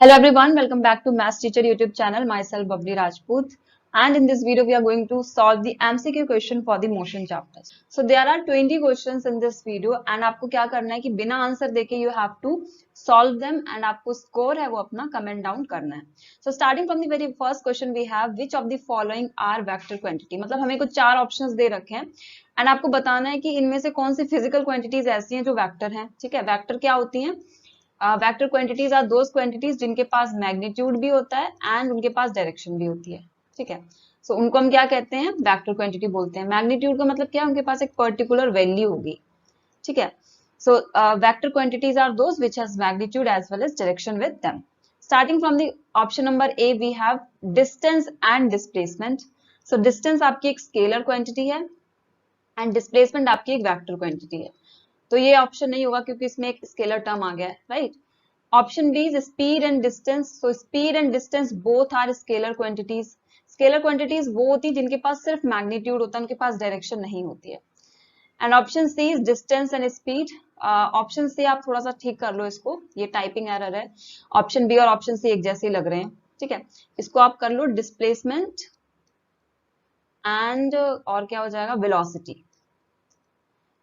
Hello everyone, welcome back to Maths Teacher YouTube channel. Myself Babli Rajput, and in this video we are going to solve the MCQ question for the motion chapter. So there are 20 questions in this video and आपको क्या करना है कि बिना answer देके you have to solve them and आपको score है वो अपना comment down करना है. So starting from the very first question we have which of the following are vector quantity. मतलब हमें कुछ चार options दे रखे हैं and आपको बताना है कि इनमें से कौन सी physical quantities ऐसी हैं जो vector हैं. ठीक है, vector क्या होती हैं? Vector quantities are those quantities जिनके पास मैग्नीट्यूड भी होता है एंड उनके पास डायरेक्शन भी होती है. ठीक है, सो उनको हम क्या कहते हैं? वेक्टर क्वांटिटी बोलते हैं. मैग्नीट्यूड का मतलब क्या है? उनके पास एक पर्टिकुलर वैल्यू होगी. ठीक है, so vector quantities are those which has magnitude as well as direction with them. Starting from the option number A we have distance and displacement. So distance आपकी एक स्केलर क्वांटिटी है and displacement आपकी एक vector quantity है. तो ये option नहीं होगा क्योंकि इसमें एक स्केलर टर्म आ गया है, right. Option B is speed and distance. So speed and distance both are scalar quantities. Scalar quantities वो होती है जिनके पास सिर्फ मैग्नीट्यूड होता है, उनके पास डायरेक्शन नहीं होती है. And option C is distance and speed. Option C आप थोड़ा सा ठीक कर लो इसको, ये टाइपिंग एरर है. ऑप्शन बी और ऑप्शन सी एक जैसे ही लग रहे हैं. ठीक है, इसको आप कर लो डिस्प्लेसमेंट एंड और क्या हो जाएगा? वेलोसिटी.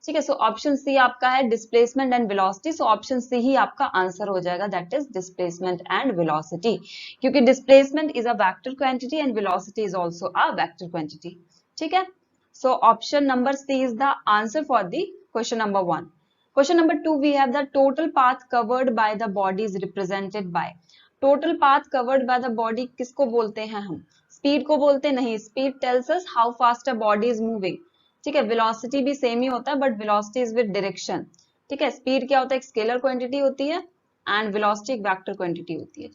ठीक है, सो ऑप्शन सी आपका है displacement and velocity. So option C ही आपका आंसर हो जाएगा, that is displacement and velocity, क्योंकि displacement is a vector quantity and velocity is also a vector quantity. ठीक है, so option number C is the answer for the question number 1. Question number 2 we have the total path covered by the body is represented by. Total path covered by the body किसको बोलते हैं हम? Speed को बोलते नहीं. Speed tells us how fast a body is moving. ठीक है, velocity भी सेम ही होता है but velocity is with direction. ठीक है, स्पीड क्या होता है? एक स्केलर क्वांटिटी होती है एंड वेलोसिटी एक वेक्टर क्वांटिटी होती है.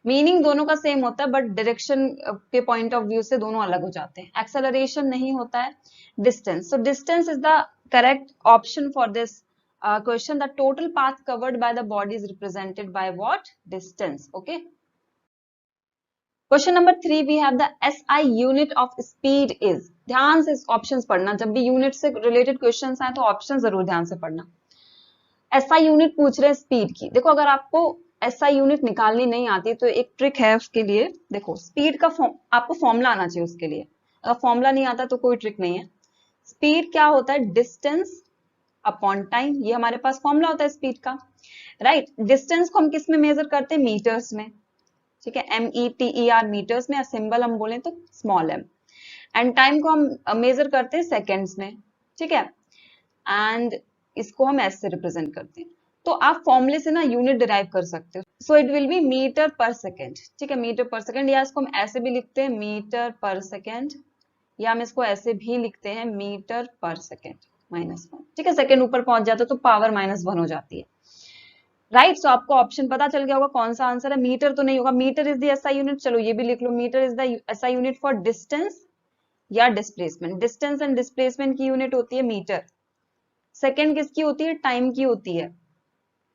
मीनिंग दोनों का सेम होता है बट डायरेक्शन के पॉइंट ऑफ व्यू से दोनों अलग हो जाते हैं. एक्सेलरेशन नहीं होता है. Distance, so distance is the correct option for this question. The total path covered by the body is represented by what? Distance. Okay, question number 3 we have the SI unit of speed is. ध्यान से options पढ़ना, जब भी unit से related questions आए तो option जरूर ध्यान से पढ़ना. एसआई यूनिट पूछ रहे हैं स्पीड की. देखो, अगर आपको एसआई यूनिट निकालनी नहीं आती तो एक ट्रिक है उसके लिए. देखो, स्पीड का आपको फॉर्मूला आना चाहिए उसके लिए. अगर फॉर्मूला नहीं आता तो कोई ट्रिक नहीं है. स्पीड क्या होता है? Distance upon time. ये हमारे पास फॉर्मूला होता है स्पीड का, राइट. डिस्टेंस को हम किस में मेजर करते हैं? मीटर्स में. ठीक है, METER मीटर्स में, या सिंबल हम बोले तो स्मॉल m. एंड टाइम को हम मेजर करते हैं सेकेंड्स में. ठीक है, एंड इसको हम s से रिप्रेजेंट करते हैं. तो आप फॉर्मूले से ना यूनिट डिराइव कर सकते हो. So it will be metre per second. ठीक है, मीटर पर सेकेंड, या इसको हम ऐसे भी लिखते हैं मीटर पर सेकेंड, या हम इसको ऐसे भी लिखते हैं मीटर पर सेकेंड -1. ठीक है, सेकेंड ऊपर पहुंच जाता है तो पावर -1 हो जाती है, राइट. सो आपको ऑप्शन पता चल गया होगा कौन सा आंसर है. मीटर तो नहीं होगा. Metre is the SI unit. चलो ये भी लिख लो, metre is the SI unit for distance या डिस्प्लेसमेंट. डिस्टेंस एंड डिस्प्लेसमेंट की यूनिट होती है मीटर. सेकंड किसकी होती है? टाइम की होती है.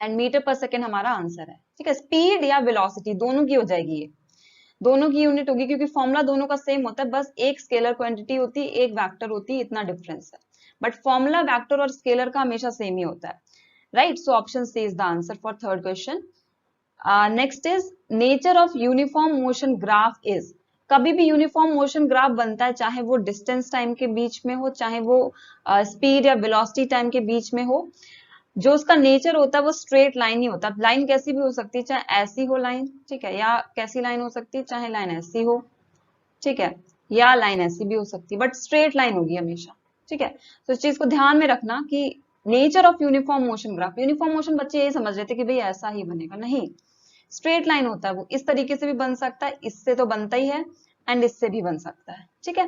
एंड मीटर पर सेकंड हमारा आंसर है. ठीक है, स्पीड या वेलोसिटी दोनों की हो जाएगी. ये दोनों की यूनिट होगी क्योंकि फॉर्मूला दोनों का सेम होता है, बस एक स्केलर क्वांटिटी होती है, एक वेक्टर होती है, इतना डिफरेंस है. बट फॉर्मूला वेक्टर और स्केलर का हमेशा सेम ही होता है, right. So option C is the answer for third question. Next is nature of uniform motion graph is. कभी भी यूनिफॉर्म मोशन ग्राफ बनता है, चाहे वो डिस्टेंस टाइम के बीच में हो, चाहे वो स्पीड या वेलोसिटी टाइम के बीच में हो. जो उसका नेचर होता है वो स्ट्रेट लाइन ही होता है. लाइन कैसी भी हो सकती है, चाहे ऐसी हो लाइन, ठीक है, या कैसी लाइन हो सकती है, चाहे लाइन ऐसी हो, ठीक है, या लाइन ऐसी भी हो सकती है, बट स्ट्रेट लाइन होगी हमेशा. ठीक है, तो इस चीज को ध्यान में रखना कि nature of uniform motion graph. Uniform motion बच्चे यही समझ रहे थे कि भाई ऐसा ही बनेगा, नहीं. स्ट्रेट लाइन होता है वो. इस तरीके से भी बन सकता है, इससे तो बनता ही है, एंड इससे भी बन सकता है. ठीक है,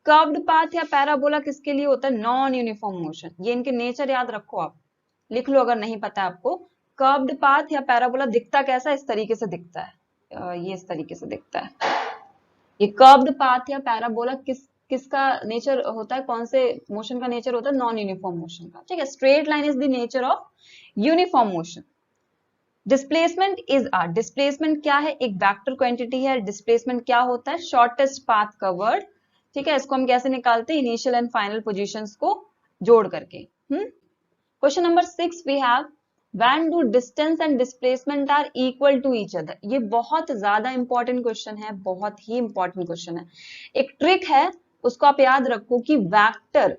कर्व्ड पाथ या पैराबोला किसके लिए होता है? Non uniform motion. ये इनके नेचर याद रखो, आप लिख लो अगर नहीं पता आपको. कर्व्ड पाथ या पैराबोला दिखता कैसा? इस तरीके से दिखता है, ये इस तरीके से दिखता है. ये कर्व्ड पाथ या पैराबोला किसका नेचर होता है? कौन से मोशन का नेचर होता है? नॉन यूनिफॉर्म मोशन का. ठीक है, straight line is the nature of uniform motion. Displacement is a. Displacement क्या है? एक वेक्टर क्वांटिटी है. डिस्प्लेसमेंट क्या होता है? Shortest path covered. ठीक है, इसको हम कैसे निकालते हैं? इनिशियल एंड फाइनल पोजीशंस को जोड़ करके. Question number 6 we have when do distance and displacement are equal to each other. ये बहुत ज्यादा इंपॉर्टेंट क्वेश्चन है, बहुत ही इंपॉर्टेंट क्वेश्चन है। एक ट्रिक है, उसको आप याद रखो कि वेक्टर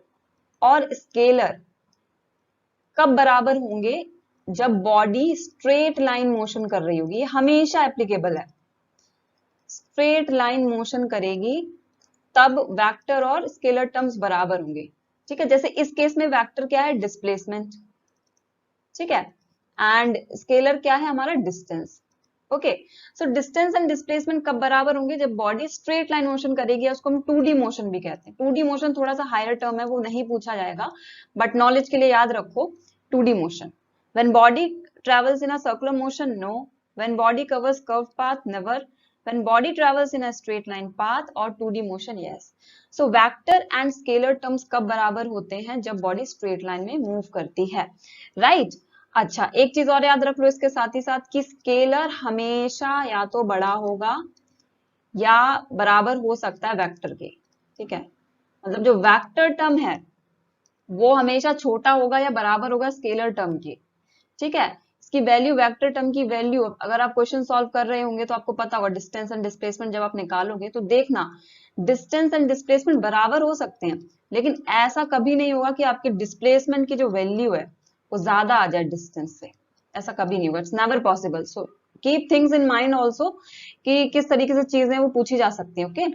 और स्केलर कब बराबर होंगे, जब बॉडी स्ट्रेट लाइन मोशन कर रही होगी। ये हमेशा एप्लीकेबल है। स्ट्रेट लाइन मोशन करेगी तब वेक्टर और स्केलर टर्म्स बराबर होंगे। ठीक है, जैसे इस केस में वेक्टर क्या है, डिस्प्लेसमेंट, ठीक है, एंड स्केलर क्या है हमारा, distance. Okay, so distance and displacement कब बराबर होंगे, जब बॉडी स्ट्रेट लाइन मोशन करेगी, उसको हम 2D मोशन भी कहते हैं। 2D मोशन थोड़ा सा हायर टर्म है, वो नहीं पूछा जाएगा, बट नॉलेज के लिए याद रखो 2D motion. When body travels in a circular motion, no. When body covers curved path, never. When body travels in a straight line path और 2D motion, yes. So vector and scalar terms कब बराबर होते हैं, जब body straight line में move करती है, right. अच्छा, एक चीज और याद रख लो इसके साथ ही साथ कि स्केलर हमेशा या तो बड़ा होगा या बराबर हो सकता है वेक्टर के। ठीक है, मतलब जो वेक्टर टर्म है वो हमेशा छोटा होगा या बराबर होगा स्केलर टर्म के। ठीक है, इसकी वैल्यू, वेक्टर टर्म की वैल्यू, अगर आप क्वेश्चन सॉल्व कर रहे होंगे तो आपको पता होगा डिस्टेंस एंड डिस्प्लेसमेंट जब आप निकालोगे तो देखना डिस्टेंस एंड डिस्प्लेसमेंट बराबर हो सकते हैं, लेकिन ऐसा कभी नहीं होगा कि आपके डिस्प्लेसमेंट की जो वैल्यू है वो ज्यादा आ जाए डिस्टेंस से। ऐसा कभी नहीं होगा, it's never possible. So keep things in mind also कि किस तरीके से चीजें वो पूछी जा सकती है। Okay,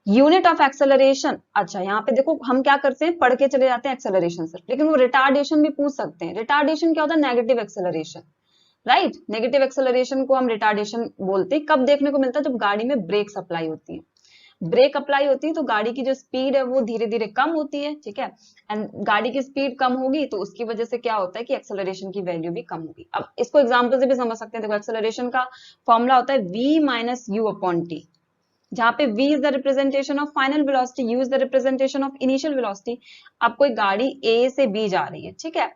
unit of acceleration. अच्छा, यहाँ पे देखो हम क्या करते हैं, पढ़ के चले जाते हैं एक्सेलरेशन सिर्फ, लेकिन वो रिटार्डेशन भी पूछ सकते हैं। रिटार्डेशन क्या होता है, negative acceleration, right. Negative acceleration को हम रिटार्डेशन बोलते हैं। कब देखने को मिलता है, जब गाड़ी में ब्रेक सप्लाई होती है। ब्रेक अप्लाई होती है तो गाड़ी की जो स्पीड है वो धीरे धीरे कम होती है। ठीक है, एंड गाड़ी की स्पीड कम होगी तो उसकी वजह से क्या होता है कि एक्सेलरेशन की वैल्यू भी कम होगी। अब इसको एग्जांपल से भी समझ सकते हैं। देखो, एक्सेलरेशन का फॉर्मूला होता है v minus you upon T, जहां पे v is the representation of final velocity, u is the representation of initial velocity. अब कोई गाड़ी a से b जा रही है, ठीक है,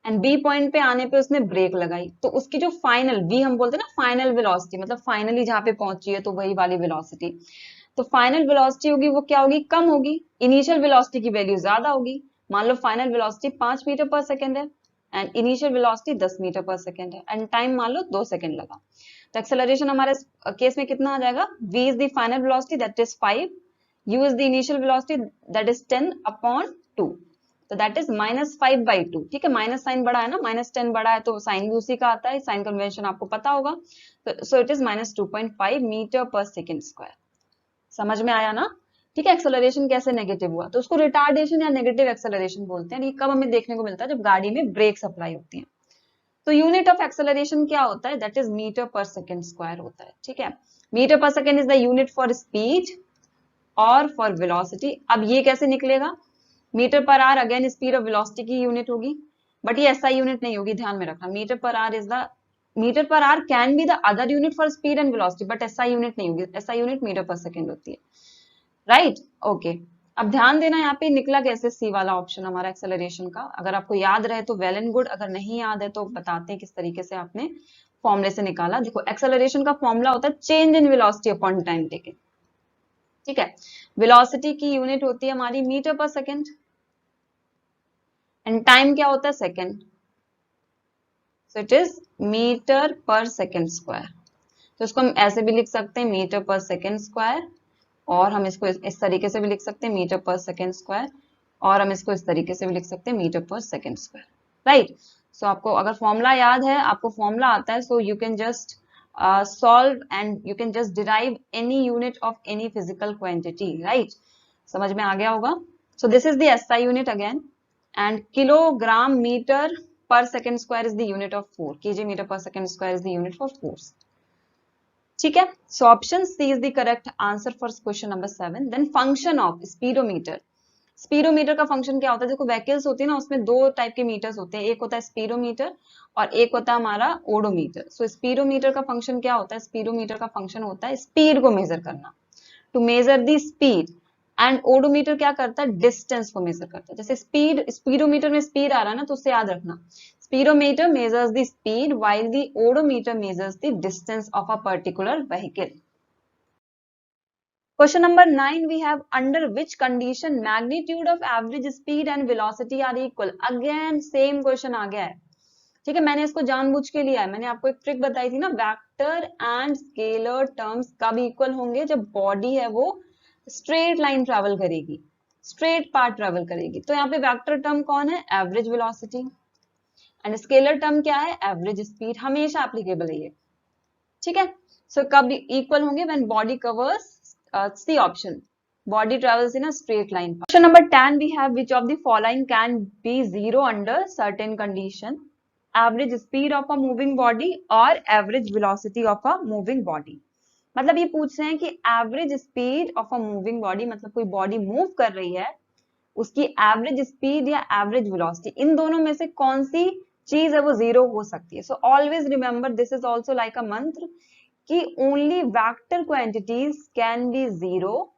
एंड बी पॉइंट पे आने पे उसने ब्रेक लगाई तो उसकी जो फाइनल v हम बोलते हैं ना फाइनल वेलोसिटी, मतलब फाइनली जहां पे पहुंची है तो वही वाली वेलोसिटी, तो फाइनल वेलोसिटी होगी वो क्या होगी, कम होगी। इनिशियल वेलोसिटी की वैल्यू ज्यादा होगी। मान लो final velocity 5 metre per second है and initial velocity 10 metre per second है, एंड टाइम मान लो 2 सेकेंड लगा, तो एक्सेलरेशन हमारे केस में कितना आ जाएगा, v is the final velocity that is 5, u is the initial velocity that is 10 upon 2, तो दैट इज -5/2। ठीक है, माइनस साइन बड़ा है ना, -10 बड़ा है तो साइन भी उसी का आता है, साइन कन्वेंशन आपको पता होगा। सो it is -2.5 metre per second square. समझ में आया ना। ठीक है, एक्सेलरेशन कैसे नेगेटिव हुआ, तो उसको रिटार्डेशन या नेगेटिव एक्सेलरेशन बोलते हैं। ये कब हमें देखने को मिलता है, जब गाड़ी में ब्रेक सप्लाई होती है। तो यूनिट ऑफ एक्सेलरेशन क्या होता है, that is metre per second square होता है। ठीक है, metre per second is the unit for speed और फॉर वेलोसिटी। अब ये कैसे निकलेगा, metre per hour again speed और वेलोसिटी की यूनिट होगी, बट ये एसआई यूनिट नहीं होगी, ध्यान में रखना। Metre per hour is the, metre per hour can be the other unit for speed and velocity, but SI unit नहीं होगी। SI unit metre per second होती है, राइट। ओके, अब ध्यान देना यहाँ पे निकला कैसे सी वाला ऑप्शन हमारा एक्सेलरेशन का। अगर आपको याद रहे तो वेल एंड गुड, अगर नहीं याद है तो बताते हैं किस तरीके से आपने फॉर्मूले से निकाला। देखो, एक्सेलरेशन का फॉर्मूला होता है change in velocity upon time taken. ठीक है, वेलोसिटी की यूनिट होती है हमारी metre per second and time क्या होता है, second, so it is metre per second square. तो इसको हम ऐसे भी लिख सकते हैं, मीटर पर सेकेंड स्क्वायर, और हम इसको इस तरीके से भी लिख सकते हैं, मीटर पर सेकेंड स्क्वायर, और हम इसको इस तरीके से भी लिख सकते हैं, metre per second square, right. सो आपको अगर फॉर्मूला याद है, आपको फॉर्मूला आता है, so you can just solve and you can just derive any unit of any physical quantity, right? समझ में आ गया होगा। So this is the SI unit again, and kilogram meter per second square is the unit of force. kg meter per second square is the unit for force. ठीक है, so option C is the correct answer for question number 7. Then function of speedometer. Speedometer का function क्या होता है, देखो vehicles होती है ना, उसमें दो टाइप के मीटर्स होते हैं, एक होता है स्पीडोमीटर और एक होता है हमारा ओडोमीटर। सो स्पीडोमीटर का फंक्शन क्या होता है, स्पीडोमीटर का फंक्शन होता है स्पीड को मेजर करना, to measure the speed, and odometer क्या करता है, डिस्टेंस को मेजर करता है। जैसे स्पीड, स्पीडोमीटर में स्पीड आ रहा है ना, तो उससे याद रखना, speedometer measures the speed while the odometer measures the distance of a particular vehicle. Question number 9, we have under which condition magnitude of average speed and velocity are equal. Again same question आ गया है, ठीक है, मैंने इसको जानबूझ के लिया है, मैंने आपको एक ट्रिक बताई थी ना, वेक्टर एंड स्केलर टर्म्स कब इक्वल होंगे, जब बॉडी है वो स्ट्रेट लाइन ट्रेवल करेगी, स्ट्रेट पाथ ट्रेवल करेगी। तो यहाँ पे वेक्टर टर्म कौन है, average velocity, and scalar term क्या है, एवरेज स्पीड, हमेशा एप्लीकेबल है ये। ठीक है, सो कब इक्वल होंगे, when body covers, C option, body travels in a straight line. Question number 10 we have, which of the following can be zero under certain condition, average speed of a moving body or average velocity of a moving body। मतलब ये पूछ रहे हैं कि average speed of a moving body, मतलब कोई body move कर रही है, उसकी एवरेज स्पीड या एवरेज वेलोसिटी, इन दोनों में से कौन सी चीज है वो जीरो हो सकती है। So always remember this is also like अ मंत्र कि only vector quantities can be zero,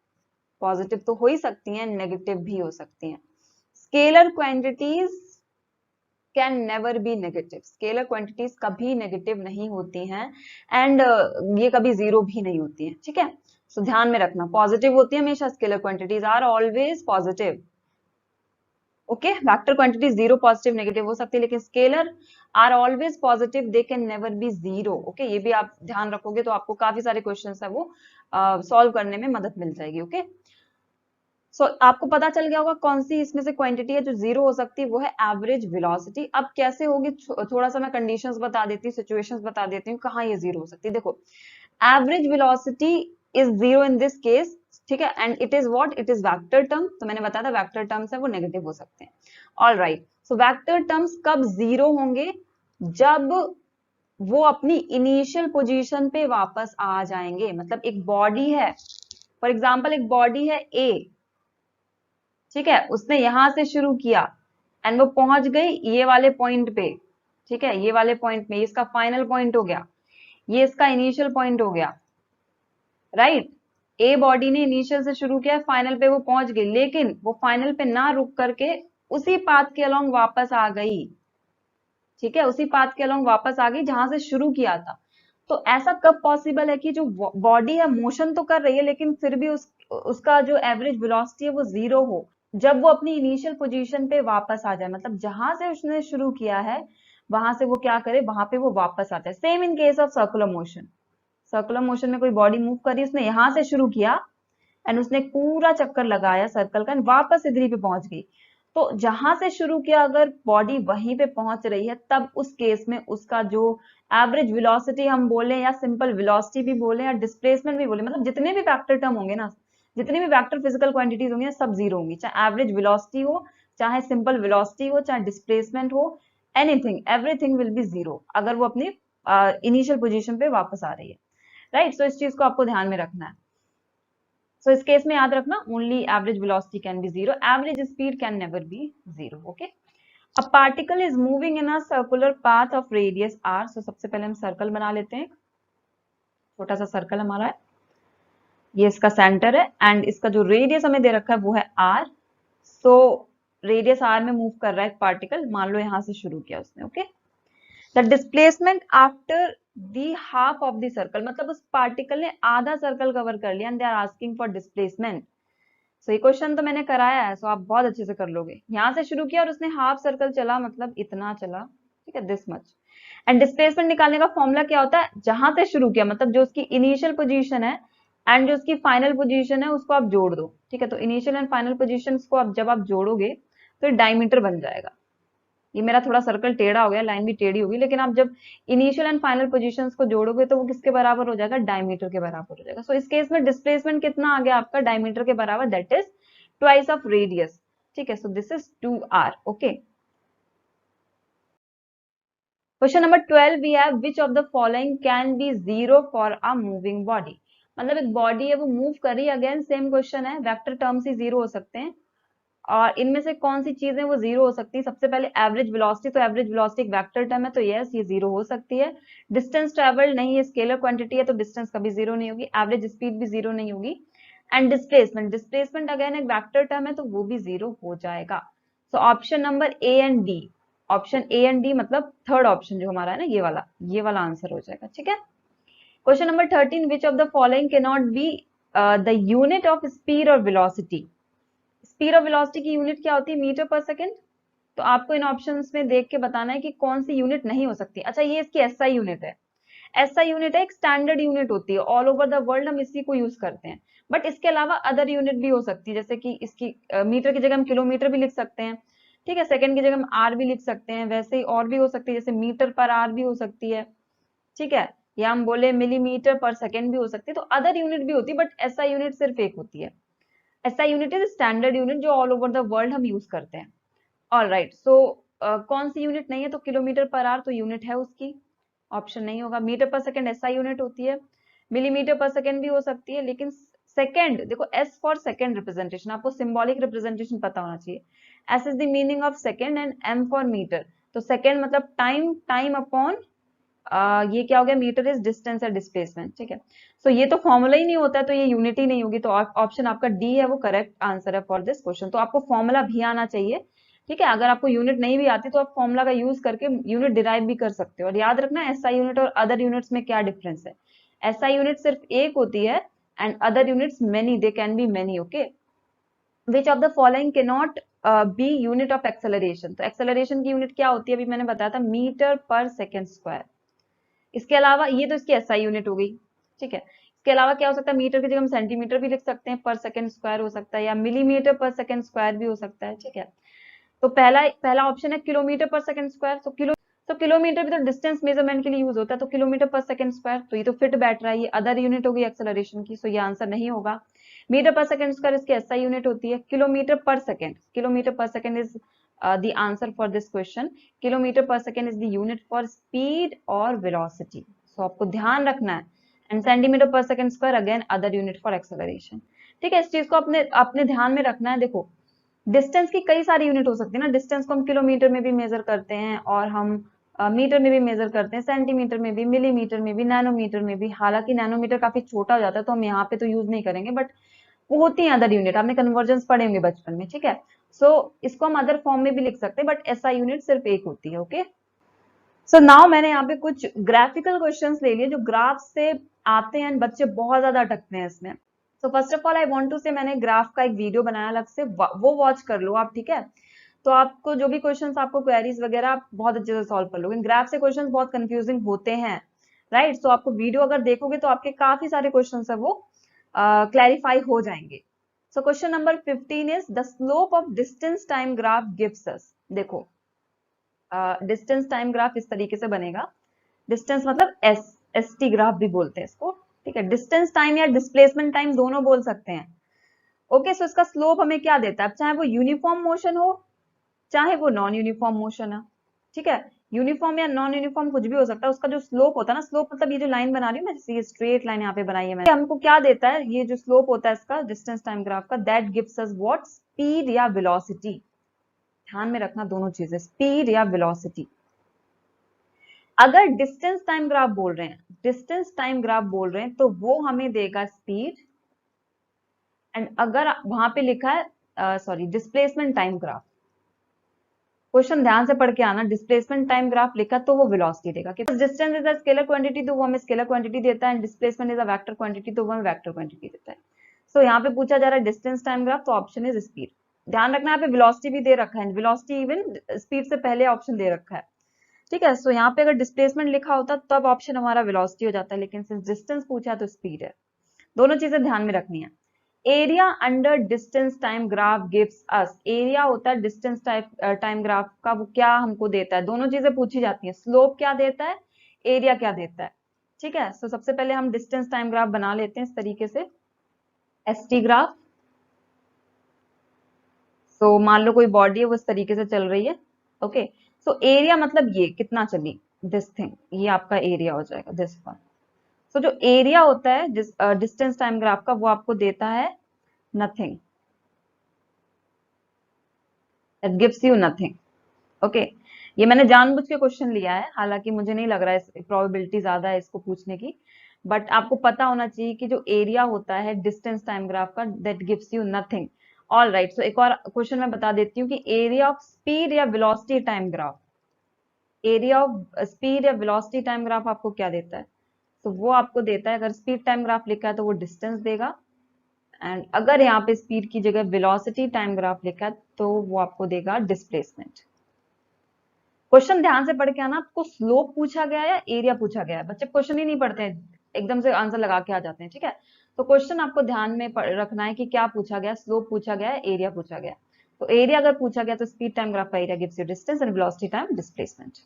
positive तो हो ही सकती हैं, नेगेटिव भी हो सकती हैं। Scalar quantities can never B negative, scalar quantities कभी नेगेटिव नहीं होती हैं, एंड ये कभी जीरो भी नहीं होती हैं। ठीक है, सो ध्यान में रखना, पॉजिटिव होती है हमेशा, scalar quantities are always positive. Okay, vector quantities zero, positive, negative हो सकती है, लेकिन scalar are always positive, they can never be zero. Okay, ये भी आप ध्यान रखोगे तो आपको काफी सारे क्वेश्चंस है वो सॉल्व करने में मदद मिल जाएगी। ओके, सो आपको पता चल गया होगा कौन सी इसमें से क्वांटिटी है जो जीरो हो सकती है, वो है एवरेज वेलोसिटी। अब कैसे होगी, थोड़ा सा मैं कंडीशंस बता देती हूँ, सिचुएशंस बता देती हूँ कहाँ ये जीरो हो सकती है। देखो, average velocity is zero in this case, ठीक है, and it is what, it is vector term. तो मैंने बताया था वेक्टर टर्म्स है वो नेगेटिव हो सकते हैं। All right, so vector terms कब जीरो होंगे, जब वो अपनी इनिशियल पोजीशन पे वापस आ जाएंगे। मतलब एक बॉडी है, फॉर एग्जाम्पल एक बॉडी है ए, ठीक है, उसने यहां से शुरू किया एंड वो पहुंच गई ये वाले पॉइंट पे। ठीक है, ये वाले पॉइंट में, इसका फाइनल पॉइंट हो गया, ये इसका इनिशियल पॉइंट हो गया, राइट। ए बॉडी ने इनिशियल से शुरू किया, फाइनल पे वो पहुंच गई, लेकिन वो फाइनल पे ना रुक करके उसी पाथ के अलोंग वापस आ गई। ठीक है, उसी पाथ के अलोंग वापस आ गई जहां से शुरू किया था। तो ऐसा कब पॉसिबल है कि जो बॉडी है मोशन तो कर रही है, लेकिन फिर भी उसका जो एवरेज वेलोसिटी है वो जीरो हो, जब वो अपनी इनिशियल पोजीशन पे वापस आ जाए। मतलब जहां से उसने शुरू किया है वहां से वो क्या करे, वहां पे वो वापस आता है। Same in case of circular motion, circular motion में कोई बॉडी मूव करी, उसने यहां से शुरू किया एंड उसने पूरा चक्कर लगाया सर्कल का, वापस इधर ही पे पहुंच गई। तो जहां से शुरू किया अगर बॉडी वहीं पे पहुंच रही है, तब उस केस में उसका जो एवरेज वेलोसिटी हम बोले, या सिंपल वेलोसिटी भी बोले, या डिस्प्लेसमेंट भी बोले, मतलब जितने भी वेक्टर टर्म होंगे ना, जितने भी वेक्टर फिजिकल क्वांटिटीज होंगी ना, सब जीरो होंगी। चाहे एवरेज वेलोसिटी हो, चाहे सिंपल वेलोसिटी हो, चाहे डिस्प्लेसमेंट हो, anything, everything will be zero अगर वो अपनी इनिशियल पोजीशन पे वापस आ रही है, राइट। सो इस चीज को आपको ध्यान में रखना है। सो इस केस में याद रखना, only average velocity can be zero, average speed can never be zero. Okay, a particle is moving in a circular path of radius R. So सबसे पहले हम सर्कल बना लेते हैं, छोटा सा सर्कल हमारा है, ये इसका सेंटर है, एंड इसका जो रेडियस हमें दे रखा है वो है आर। सो रेडियस आर में मूव कर रहा है एक पार्टिकल, मान लो यहां से शुरू किया उसने। Okay, the displacement after the half of the circle, मतलब उस पार्टिकल ने आधा सर्कल कवर कर लिया, and they are asking for displacement. So ये क्वेश्चन तो मैंने कराया है, सो आप बहुत अच्छे से कर लोगे। यहां से शुरू किया और उसने हाफ सर्कल चला, मतलब इतना चला, ठीक है, दिस मच। एंड डिस्प्लेसमेंट निकालने का फॉर्मूला क्या होता है, जहां से शुरू किया मतलब जो उसकी इनिशियल पोजीशन है एंड जो उसकी फाइनल पोजीशन है उसको आप जोड़ दो। ठीक है, तो इनिशियल एंड फाइनल पोजीशन को आप जब आप जोड़ोगे तो डायमीटर बन जाएगा। ये मेरा थोड़ा सर्कल टेढ़ा हो गया, लाइन भी टेढ़ी होगी, लेकिन आप जब इनिशियल एंड फाइनल पोजीशंस को जोड़ोगे तो वो किसके बराबर हो जाएगा, डायमीटर के बराबर हो जाएगा। सो इस केस में डिस्प्लेसमेंट कितना आ गया आपका, डायमीटर के बराबर, that is twice of radius. ठीक है, so this is 2r। Okay, question number 12 we have, which of the following can be zero for a moving body. मतलब एक बॉडी है वो मूव कर रही है, अगेन सेम क्वेश्चन है, वेक्टर टर्म्स ही जीरो हो सकते हैं, और इनमें से कौन सी चीजें वो जीरो हो सकती है। सबसे पहले एवरेज वेलोसिटी, तो एवरेज वेलोसिटी एक वेक्टर टर्म है, तो यस ये जीरो हो सकती है। डिस्टेंस ट्रेवल नहीं, ये स्केलर क्वांटिटी है तो डिस्टेंस कभी जीरो नहीं होगी। एवरेज स्पीड भी जीरो नहीं होगी। एंड डिस्प्लेसमेंट, डिस्प्लेसमेंट अगेन एक वेक्टर टर्म है तो वो भी जीरो हो जाएगा। सो option number A and D, option A and D मतलब थर्ड ऑप्शन जो हमारा है ना, ये वाला आंसर हो जाएगा। ठीक है, question number 13, which of the following can not be the unit of speed और वेलोसिटी। स्पीड और वेलोसिटी की यूनिट क्या होती है, मीटर पर सेकेंड। तो आपको इन ऑप्शंस में देख के बताना है कि कौन सी यूनिट नहीं हो सकती। अच्छा, ये इसकी एसआई यूनिट है। एसआई यूनिट है, एक स्टैंडर्ड यूनिट होती है, ऑल ओवर द वर्ल्ड हम इसी को यूज करते हैं। बट इसके अलावा अदर यूनिट भी हो सकती है, जैसे कि इसकी मीटर की जगह हम किलोमीटर भी लिख सकते हैं, ठीक है। सेकंड की जगह हम आर भी लिख सकते हैं, वैसे ही और भी हो सकती है, जैसे मीटर पर आर भी हो सकती है, ठीक है। या हम बोले मिलीमीटर पर सेकेंड भी हो सकती है। तो अदर यूनिट भी होती है, बट एसआई यूनिट सिर्फ एक होती है। SI unit is standard unit जो ऑल ओवर द वर्ल्ड हम यूज करते हैं। ऑल राइट, सो कौन सी यूनिट नहीं है, तो किलोमीटर पर आर तो यूनिट है उसकी, ऑप्शन नहीं होगा। Metre per second SI unit होती है, मिलीमीटर पर सेकंड भी हो सकती है, लेकिन सेकंड देखो, एस फॉर सेकंड रिप्रेजेंटेशन, आपको सिंबॉलिक रिप्रेजेंटेशन पता होना चाहिए। S is the meaning of second and M for metre. तो सेकंड मतलब टाइम, टाइम अपॉन ये क्या हो गया, मीटर इज डिस्टेंस या डिस्प्लेसमेंट, ठीक है। सो ये तो फॉर्मूला ही नहीं होता है, तो ये यूनिट ही नहीं होगी। तो ऑप्शन आपका डी है वो करेक्ट आंसर है फॉर दिस क्वेश्चन। तो आपको फॉर्मूला भी आना चाहिए, ठीक है। अगर आपको यूनिट नहीं भी आती तो आप फॉर्मूला का यूज करके यूनिट डिराइव भी कर सकते हो। और याद रखना एसआई यूनिट और अदर यूनिट्स में क्या डिफरेंस है। एसआई यूनिट सिर्फ एक होती है and other units many, they can be many, okay. Which of the following can not be unit of acceleration. तो एक्सेलरेशन की यूनिट क्या होती है, अभी मैंने बताया था, मीटर पर सेकेंड स्क्वायर। इसके अलावा ये तो इसकी एसआई यूनिट हो गई, ठीक है। इसके अलावा क्या हो सकता है, मीटर की जगह हम सेंटीमीटर भी लिख सकते हैं, पर सेकंड स्क्वायर हो सकता है, या मिलीमीटर पर सेकंड स्क्वायर भी हो सकता है, ठीक है। तो पहला पहला ऑप्शन है किलोमीटर पर सेकंड स्क्वायर। तो किलोमीटर भी तो डिस्टेंस मेजरमेंट के लिए यूज होता है, तो किलोमीटर पर सेकंड स्क्वायर, तो ये तो फिट बैठ रहा है, ये अदर यूनिट होगी एक्सेलरेशन की, सो ये आंसर नहीं होगा। मीटर पर सेकंड स्क्वायर इसकी एसआई यूनिट होती है। Kilometre per second is the answer for this question. Kilometre per second is the unit for speed और वेलोसिटी, सो आपको ध्यान रखना है। And centimetre per second square again other unit for acceleration, ठीक है। इस चीज को अपने अपने ध्यान में रखना है। देखो, डिस्टेंस की कई सारी यूनिट हो सकती है ना, डिस्टेंस को हम किलोमीटर में भी मेजर करते हैं, और हम मीटर में भी मेजर करते हैं, सेंटीमीटर में भी, मिलीमीटर में भी, नैनोमीटर में भी। हालांकि नैनोमीटर काफी छोटा हो जाता है तो हम यहाँ पे तो यूज नहीं करेंगे, बट वो होती है अदर यूनिट, आपने कन्वर्जेंस पढ़े होंगे बचपन में, ठीक है। सो इसको हम अदर फॉर्म में भी लिख सकते हैं, बट एसआई यूनिट सिर्फ एक होती है, ओके। सो नाउ मैंने यहाँ पे कुछ ग्राफिकल क्वेश्चंस ले लिए जो ग्राफ से आते हैं, बच्चे बहुत ज्यादा अटकते हैं इसमें। So first of all I want to say, मैंने ग्राफ का एक वीडियो बनाया अलग से, वो वॉच कर लो आप, ठीक है। तो आपको जो भी क्वेश्चंस, आपको क्वेरीज वगैरह आप बहुत अच्छे से सॉल्व कर लोगे। ग्राफ से क्वेश्चंस बहुत कंफ्यूजिंग होते हैं, राइट। सो आपको वीडियो अगर देखोगे तो आपके काफी सारे क्वेश्चंस है वो क्लैरिफाई हो जाएंगे। So question number 15 is the slope of distance time graph gives us. देखो, डिस्टेंस टाइम ग्राफ इस तरीके से बनेगा। डिस्टेंस मतलब एस टी ग्राफ भी बोलते हैं इसको, ठीक है। डिस्टेंस टाइम या डिस्प्लेसमेंट टाइम दोनों बोल सकते हैं, ओके। सो इसका स्लोप हमें क्या देता है, अब चाहे वो यूनिफॉर्म मोशन हो चाहे वो नॉन यूनिफॉर्म मोशन है, ठीक है। यूनिफॉर्म या नॉन यूनिफॉर्म कुछ भी हो सकता है। उसका जो स्लोप होता है ना, स्लोप मतलब ये जो लाइन बना रही हूँ मैं, जैसे ये स्ट्रेट लाइन यहाँ पे बनाई है मैंने, हमको क्या देता है, ये जो स्लोप होता है इसका डिस्टेंस टाइम ग्राफ का, that gives us what, speed या वेलोसिटी। ध्यान में रखना दोनों चीजें, स्पीड या वेलोसिटी। अगर डिस्टेंस टाइम ग्राफ बोल रहे हैं, डिस्टेंस टाइम ग्राफ बोल रहे हैं, तो वो हमें देगा स्पीड। एंड अगर वहां पे लिखा है sorry displacement time graph, question ध्यान से पढ़ के आना, डिस्प्लेसमेंट टाइम ग्राफ लिखा तो वो वेलोसिटी देगा। Distance is a scalar quantity तो वो हमें स्केलर क्वांटिटी देता है, and displacement is a vector quantity तो वो हमें वेक्टर क्वांटिटी देता है। सो यहाँ पे पूछा जा रहा है डिस्टेंस टाइम ग्राफ, तो ऑप्शन इज स्पीड। ध्यान रखना, यहाँ पे वेलोसिटी भी दे रखा है, वेलोसिटी इवन स्पीड से पहले ऑप्शन दे रखा है, ठीक है। सो यहाँ पे अगर डिस्प्लेसमेंट लिखा होता तब ऑप्शन हमारा वेलोसिटी हो जाता है, लेकिन सिंस डिस्टेंस पूछा तो स्पीड है। दोनों चीजें ध्यान में रखनी है। Area under distance time graph gives अस, एरिया होता है डिस्टेंस टाइम ग्राफ का, वो क्या हमको देता है, दोनों चीजें पूछी जाती हैं, स्लोप क्या देता है, एरिया क्या देता है, ठीक है। सो सबसे पहले हम डिस्टेंस टाइम ग्राफ बना लेते हैं इस तरीके से, एसटी ग्राफ। सो मान लो कोई बॉडी है वो इस तरीके से चल रही है, ओके। सो एरिया मतलब ये कितना चली, दिस थिंग, ये आपका एरिया हो जाएगा, दिस वन। सो जो एरिया होता है डिस्टेंस टाइम ग्राफ का, वो आपको देता है nothing, it gives you nothing, okay. ये मैंने जानबूझ के क्वेश्चन लिया है, हालांकि मुझे नहीं लग रहा है प्रोबेबिलिटी ज्यादा है इसको पूछने की, बट आपको पता होना चाहिए कि जो एरिया होता है डिस्टेंस टाइम ग्राफ का, that gives you nothing. All right, so एक और क्वेश्चन मैं बता देती हूँ कि एरिया ऑफ स्पीड या velocity time graph, area of speed या वेलोसिटी टाइम ग्राफ आपको क्या देता है, तो वो आपको देता है, अगर स्पीड टाइम ग्राफ लिखा है तो वो डिस्टेंस देगा, एंड अगर यहाँ पे स्पीड की जगह वेलोसिटी टाइम ग्राफ लिखा है तो वो आपको देगा डिस्प्लेसमेंट। क्वेश्चन ध्यान से पढ़ के आना, आपको स्लोप पूछा गया है या एरिया पूछा गया है। बच्चे क्वेश्चन ही नहीं पढ़ते हैं, एकदम से आंसर लगा के आ जाते हैं, ठीक है। तो क्वेश्चन आपको ध्यान में रखना है कि क्या पूछा गया, स्लोप पूछा गया है, एरिया पूछा गया। तो एरिया अगर पूछा गया तो स्पीड टाइम ग्राफ का area gives you distance and velocity time displacement.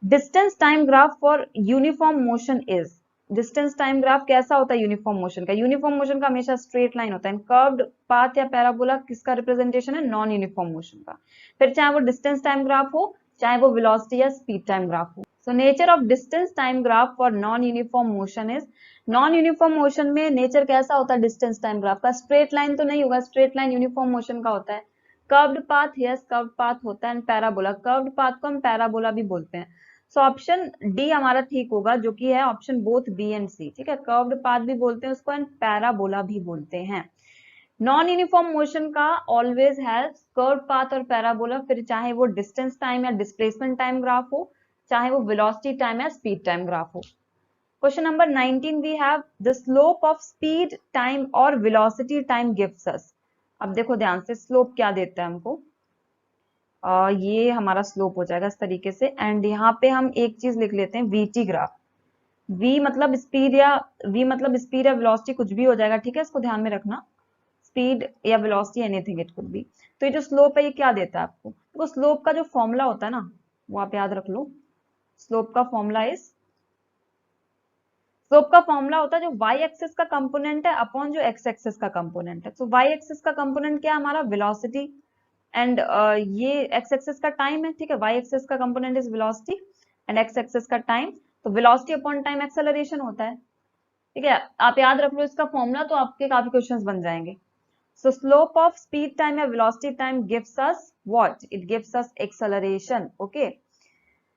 Distance time graph for uniform motion is, distance time graph कैसा होता है यूनिफॉर्म मोशन का, यूनिफॉर्म मोशन का हमेशा स्ट्रेट लाइन होता है। कर्व्ड पाथ या पैराबोला किसका रिप्रेजेंटेशन है, नॉन यूनिफॉर्म मोशन का। फिर चाहे वो डिस्टेंस टाइम ग्राफ हो, चाहे वो वेलोसिटी या स्पीड टाइम ग्राफ हो। So nature of distance time graph for non uniform motion is, non uniform motion में नेचर कैसा होता है डिस्टेंस टाइम ग्राफ का, स्ट्रेट लाइन तो नहीं होगा, स्ट्रेट लाइन यूनिफॉर्म मोशन का होता है। Curved path, yes curved path होता है, एंड पैराबोला, कर्व्ड पाथ को हम पैराबोला भी बोलते हैं। सो ऑप्शन डी हमारा ठीक होगा, जो कि है ऑप्शन बोथ बी एंड सी, ठीक है। कर्व्ड पाथ भी बोलते हैं उसको एंड पैराबोला भी बोलते हैं। नॉन यूनिफॉर्म मोशन का ऑलवेज हैज कर्व्ड पाथ और पैराबोला, फिर चाहे वो डिस्टेंस टाइम या डिस्प्लेसमेंट टाइम ग्राफ हो, चाहे वो वेलोसिटी टाइम या स्पीड टाइम ग्राफ हो। Question number 19 we have the slope of speed time और वेलोसिटी टाइम गिव्स अस। अब देखो ध्यान से, स्लोप क्या देता है हमको, ये हमारा स्लोप हो जाएगा इस तरीके से। एंड यहाँ पे हम एक चीज लिख लेते हैं, वीटी ग्राफ। वी मतलब स्पीड या वेलोसिटी कुछ भी हो जाएगा, ठीक है, इसको ध्यान में रखना, स्पीड या velocity anything it could be. तो ये जो स्लोप है ये क्या देता है आपको, तो स्लोप का जो फॉर्मूला होता है ना वो आप याद रख लो। स्लोप का फॉर्मूला होता है जो वाई एक्सिस का कंपोनेंट है अपॉन जो एक्स एक्सिस का कंपोनेंट है। तो वाई एक्सिस का कंपोनेंट क्या है हमारा, वेलोसिटी, एंड ये एक्स एक्सिस का टाइम है, ठीक है। वाई एक्सिस का component is velocity and x axis का टाइम। तो वेलोसिटी अपॉन टाइम एक्सेलरेशन होता है, ठीक है। आप याद रख लो इसका फॉर्मूला, तो आपके काफी क्वेश्चंस बन जाएंगे। So slope of speed time या velocity time gives us what, it gives us acceleration, okay.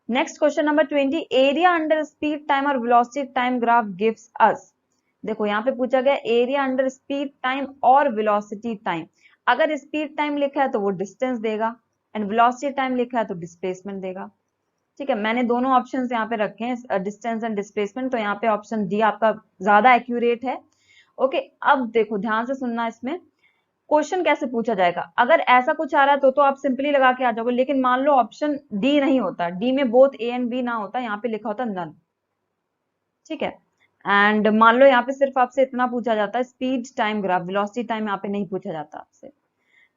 Next question number 20, area under speed time और velocity time graph gives us. देखो यहाँ पे पूछा गया एरिया अंडर स्पीड टाइम और velocity time. अगर speed time लिखा है तो वो डिस्टेंस देगा, एंड वेलोसिटी टाइम लिखा है तो डिस्प्लेसमेंट देगा, ठीक है। मैंने दोनों ऑप्शन यहाँ पे रखे हैं, डिस्टेंस एंड डिस्प्लेसमेंट, तो यहाँ पे ऑप्शन डी आपका ज्यादा एक्यूरेट है, ओके। अब देखो ध्यान से सुनना, इसमें क्वेश्चन कैसे पूछा जाएगा। अगर ऐसा कुछ आ रहा है तो आप सिंपली लगा के आ जाओगे, लेकिन मान लो ऑप्शन डी नहीं होता, डी में बोथ ए एंड बी ना होता, यहाँ पे लिखा होता नन, ठीक है। एंड मान लो यहाँ पे सिर्फ आपसे इतना पूछा जाता है speed time graph, velocity time यहाँ पे नहीं पूछा जाता आपसे,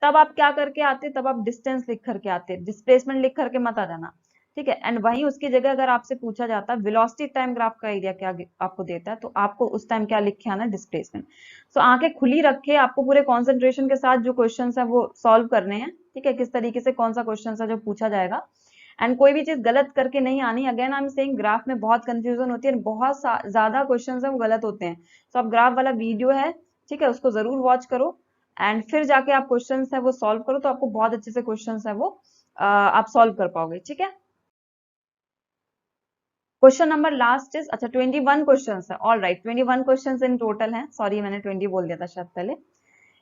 तब आप क्या करके आते, तब आप डिस्टेंस लिख करके आते, डिस्प्लेसमेंट लिख करके मत आ जाना, ठीक है। एंड वहीं उसकी जगह अगर आपसे पूछा जाता है वेलोसिटी टाइम ग्राफ का एरिया क्या आपको देता है, तो आपको उस टाइम क्या लिख के आना, डिस्प्लेसमेंट। सो आंखें खुली रखे, आपको पूरे कॉन्सेंट्रेशन के साथ जो क्वेश्चन है वो सॉल्व करने हैं, ठीक है। किस तरीके से कौन सा क्वेश्चन है जो पूछा जाएगा, एंड कोई भी चीज गलत करके नहीं आनी। Again I am saying, graph में बहुत कंफ्यूजन होती है, बहुत ज्यादा क्वेश्चन है वो गलत होते हैं। तो आप ग्राफ वाला वीडियो है, ठीक है, उसको जरूर वॉच करो, एंड फिर जाके आप क्वेश्चन है वो सॉल्व करो, तो आपको बहुत अच्छे से क्वेश्चन है वो आप सॉल्व कर पाओगे, ठीक है। क्वेश्चन नंबर लास्ट इज, अच्छा 21 क्वेश्चन है, all right, 21 question in total है, सॉरी मैंने 20 बोल दिया था शायद पहले।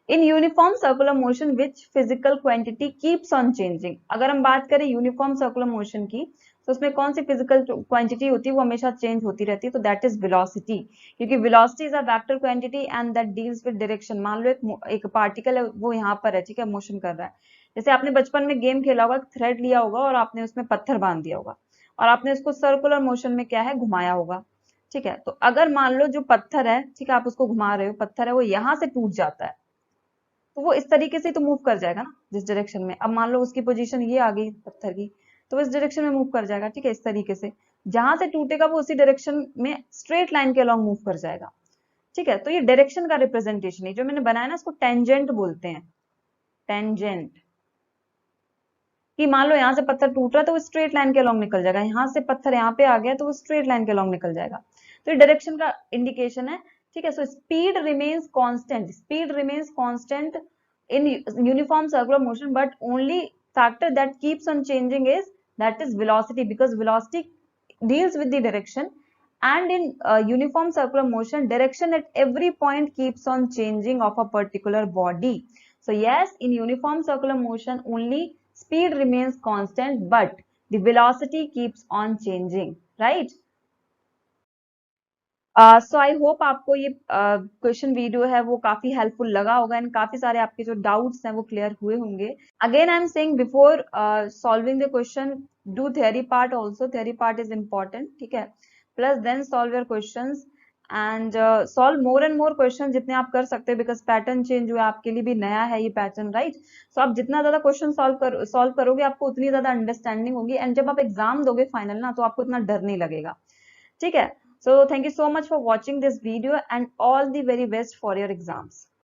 In uniform circular motion which physical quantity keeps on changing. अगर हम बात करें यूनिफॉर्म सर्कुलर मोशन की, तो उसमें कौन सी फिजिकल क्वांटिटी होती है वो हमेशा चेंज होती रहती है, तो दैट इज वेलोसिटी, क्योंकि velocity is a vector quantity and that deals with direction. मान लो एक पार्टिकल है वो यहाँ पर है, ठीक है, मोशन कर रहा है। जैसे आपने बचपन में गेम खेला होगा, थ्रेड लिया होगा और आपने उसमें पत्थर बांध दिया होगा, और आपने उसको सर्कुलर मोशन में क्या है घुमाया होगा, ठीक है। तो अगर मान लो जो पत्थर है, ठीक है, आप उसको घुमा रहे हो, पत्थर है वो यहाँ से टूट जाता है, तो वो इस तरीके से तो मूव कर जाएगा ना जिस डायरेक्शन में। अब मान लो उसकी पोजीशन ये आ गई पत्थर की, तो वो इस डायरेक्शन में मूव कर जाएगा, ठीक है, इस तरीके से। जहां से टूटेगा वो उसी डायरेक्शन में स्ट्रेट लाइन के अलॉन्ग मूव कर जाएगा, ठीक है। तो ये डायरेक्शन का रिप्रेजेंटेशन है, जो मैंने बनाया ना इसको टेंजेंट बोलते हैं, टेंजेंट। कि मान लो यहाँ से पत्थर टूट रहा है तो वो स्ट्रेट लाइन के अलॉन्ग निकल जाएगा, यहाँ से पत्थर यहाँ पे आ गया तो वो स्ट्रेट लाइन के अलॉन्ग निकल जाएगा, तो ये डायरेक्शन का इंडिकेशन है, ठीक है। So speed remains constant, speed remains constant in uniform circular motion, but only factor that keeps on changing is that is velocity, because velocity deals with the direction, and in uniform circular motion direction at every point keeps on changing of a particular body. So yes, in uniform circular motion only speed remains constant but the velocity keeps on changing, right? So I hope आपको ये question video है वो काफी helpful लगा होगा and काफी सारे आपके जो डाउट्स हैं वो क्लियर हुए होंगे. Again I am saying before solving the question do theory part also. Theory part is important, ठीक है. Plus then solve your questions and solve more and more question जितने आप कर सकते हो, बिकॉज पैटर्न चेंज हुआ, आपके लिए भी नया है ये पैटर्न, राइट. सो आप जितना ज्यादा क्वेश्चन सॉल्व करोगे आपको उतनी ज्यादा अंडरस्टैंडिंग होगी एंड जब आप एग्जाम दोगे फाइनल ना तो आपको इतना डर नहीं लगेगा, ठीक है. So thank you so much for watching this video and all the very best for your exams.